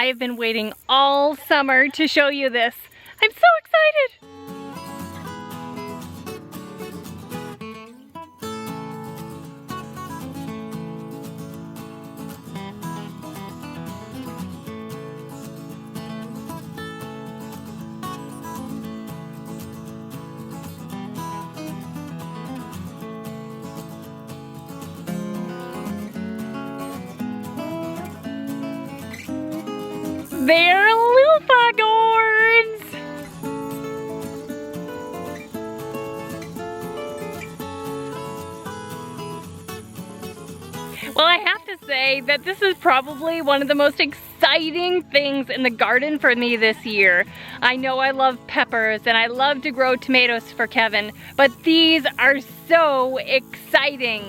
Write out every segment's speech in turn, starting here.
I have been waiting all summer to show you this. I'm so excited! They're Luffa Gourds! Well, I have to say that this is probably one of the most exciting things in the garden for me this year. I know I love peppers and I love to grow tomatoes for Kevin, but these are so exciting.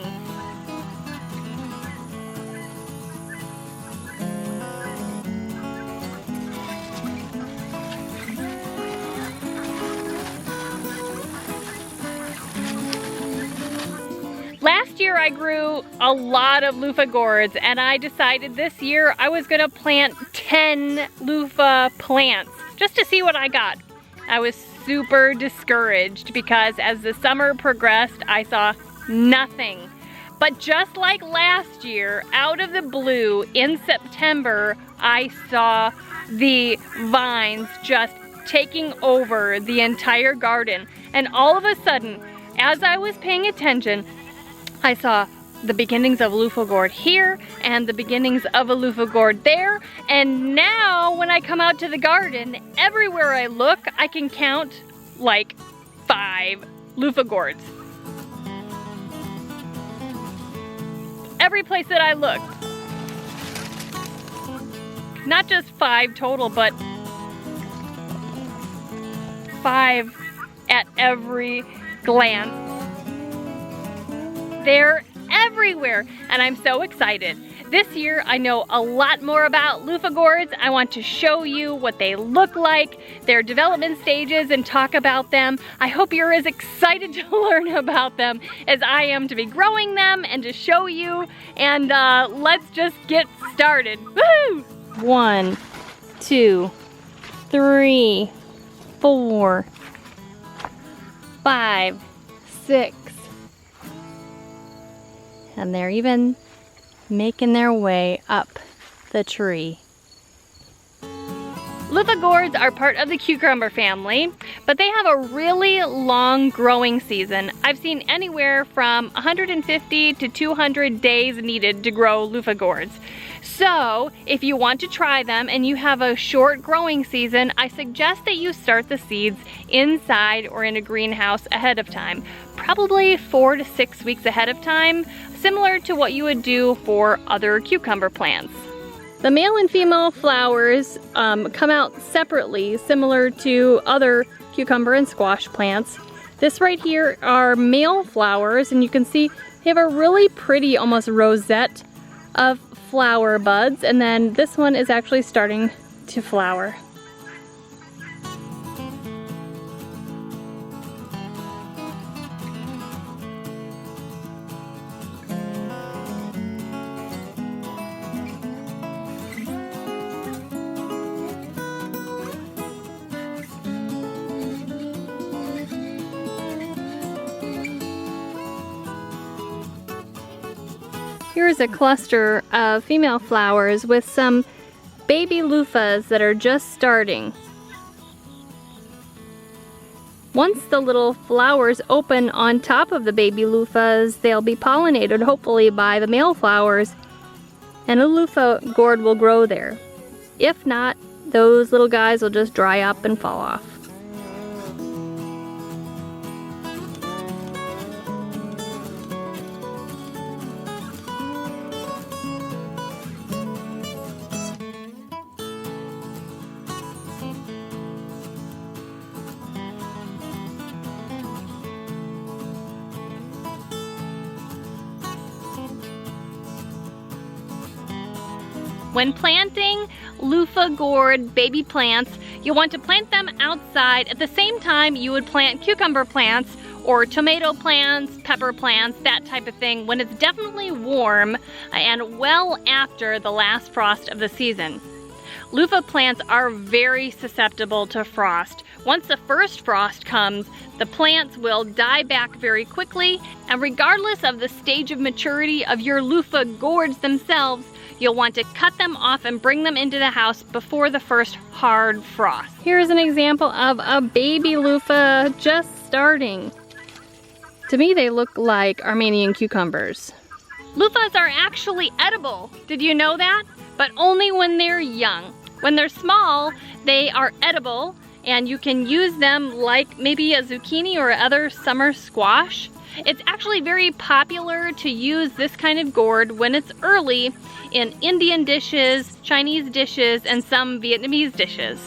Last year I grew a lot of Luffa Gourds, and I decided this year I was gonna plant 10 Lufa plants just to see what I got. I was super discouraged because as the summer progressed, I saw nothing. But just like last year, out of the blue in September, I saw the vines just taking over the entire garden. And all of a sudden, as I was paying attention, I saw the beginnings of Luffa Gourd here and the beginnings of a Luffa Gourd there. And now when I come out to the garden, everywhere I look, I can count like 5 Luffa Gourds. Every place that I looked. Not just 5 total, but 5 at every glance. They're everywhere, and I'm so excited. This year, I know a lot more about Luffa Gourds. I want to show you what they look like, their development stages, and talk about them. I hope you're as excited to learn about them as I am to be growing them and to show you. And let's just get started. Woohoo! 1, 2, 3, 4, 5, 6. And they're even making their way up the tree. Luffa Gourds are part of the cucumber family, but they have a really long growing season. I've seen anywhere from 150 to 200 days needed to grow Luffa Gourds. So if you want to try them and you have a short growing season, I suggest that you start the seeds inside or in a greenhouse ahead of time, probably 4 to 6 weeks ahead of time, similar to what you would do for other cucumber plants. The male and female flowers come out separately, similar to other cucumber and squash plants. This right here are male flowers, and you can see they have a really pretty, almost rosette of flower buds, and then this one is actually starting to flower. Here's a cluster of female flowers with some baby loofahs that are just starting. Once the little flowers open on top of the baby loofahs, they'll be pollinated hopefully by the male flowers, and a Luffa gourd will grow there. If not, those little guys will just dry up and fall off. When planting Luffa Gourd baby plants, you want to plant them outside at the same time you would plant cucumber plants or tomato plants, pepper plants, that type of thing, when it's definitely warm and well after the last frost of the season. Loofah plants are very susceptible to frost. Once the first frost comes, the plants will die back very quickly, and regardless of the stage of maturity of your Luffa Gourds themselves, you'll want to cut them off and bring them into the house before the first hard frost. Here's an example of a baby Loofah just starting. To me, they look like Armenian cucumbers. Loofahs are actually edible. Did you know that? But only when they're young. When they're small, they are edible, and you can use them like maybe a zucchini or other summer squash. It's actually very popular to use this kind of gourd when it's early in Indian dishes, Chinese dishes, and some Vietnamese dishes.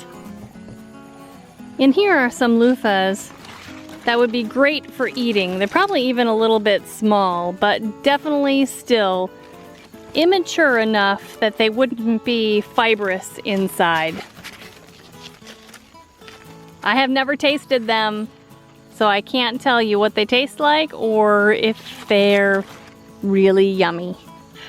And here are some loofahs that would be great for eating. They're probably even a little bit small, but definitely still immature enough that they wouldn't be fibrous inside. I have never tasted them, so I can't tell you what they taste like or if they're really yummy.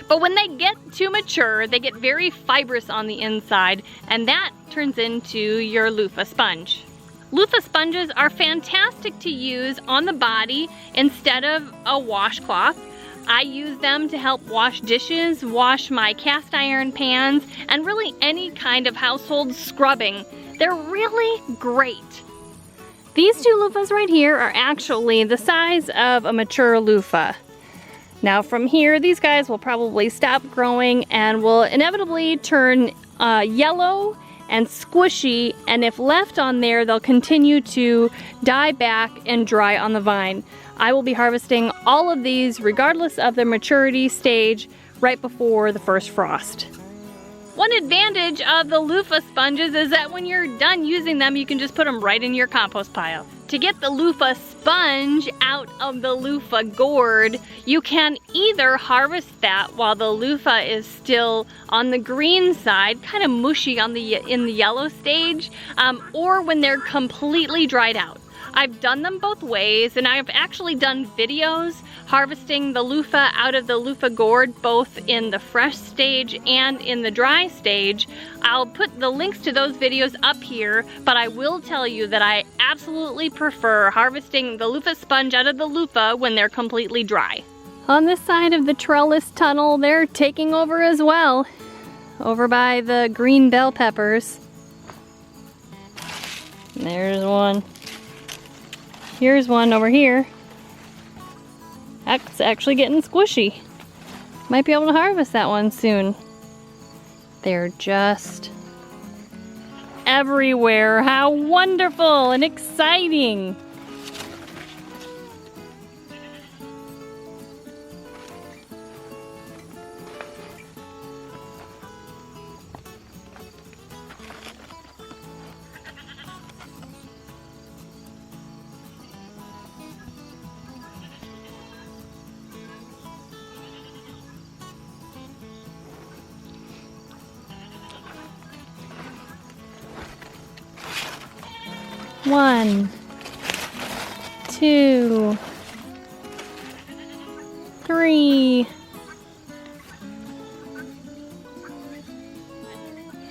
But when they get too mature, they get very fibrous on the inside, and that turns into your Luffa sponge. Luffa sponges are fantastic to use on the body instead of a washcloth. I use them to help wash dishes, wash my cast iron pans, and really any kind of household scrubbing. They're really great. These two loofahs right here are actually the size of a mature loofah. Now from here, these guys will probably stop growing and will inevitably turn yellow and squishy, and if left on there, they'll continue to die back and dry on the vine. I will be harvesting all of these regardless of their maturity stage right before the first frost. One advantage of the Luffa sponges is that when you're done using them, you can just put them right in your compost pile. To get the Luffa sponge out of the Luffa gourd, you can either harvest that while the Luffa is still on the green side, kind of mushy in the yellow stage, or when they're completely dried out. I've done them both ways, and I've actually done videos harvesting the Luffa out of the Luffa gourd, both in the fresh stage and in the dry stage. I'll put the links to those videos up here, but I will tell you that I absolutely prefer harvesting the Luffa sponge out of the Luffa when they're completely dry. On this side of the trellis tunnel, they're taking over as well, over by the green bell peppers. There's one. Here's one over here. That's actually getting squishy. Might be able to harvest that one soon. They're just everywhere. How wonderful and exciting! One, two, three.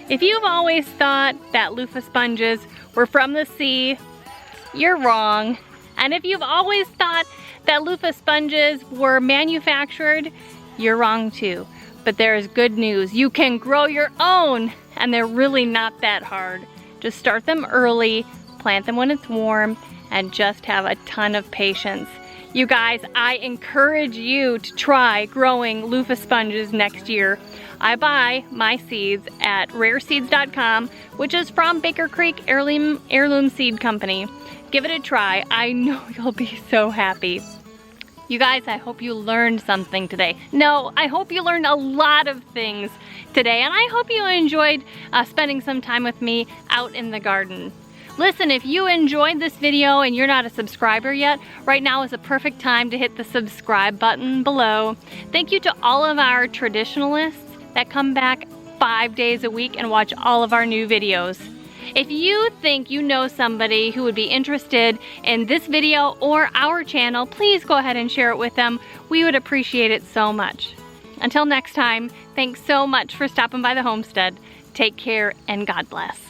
If you've always thought that Luffa sponges were from the sea, you're wrong. And if you've always thought that Luffa sponges were manufactured, you're wrong too. But there's good news. You can grow your own, and they're really not that hard. Just start them early, plant them when it's warm, and just have a ton of patience. You guys, I encourage you to try growing Luffa sponges next year. I buy my seeds at rareseeds.com, which is from Baker Creek Heirloom Seed Company. Give it a try. I know you'll be so happy. You guys, I hope you learned something today. No, I hope you learned a lot of things today, and I hope you enjoyed spending some time with me out in the garden. Listen, if you enjoyed this video and you're not a subscriber yet, right now is a perfect time to hit the subscribe button below. Thank you to all of our traditionalists that come back 5 days a week and watch all of our new videos. If you think you know somebody who would be interested in this video or our channel, please go ahead and share it with them. We would appreciate it so much. Until next time, thanks so much for stopping by the homestead. Take care and God bless.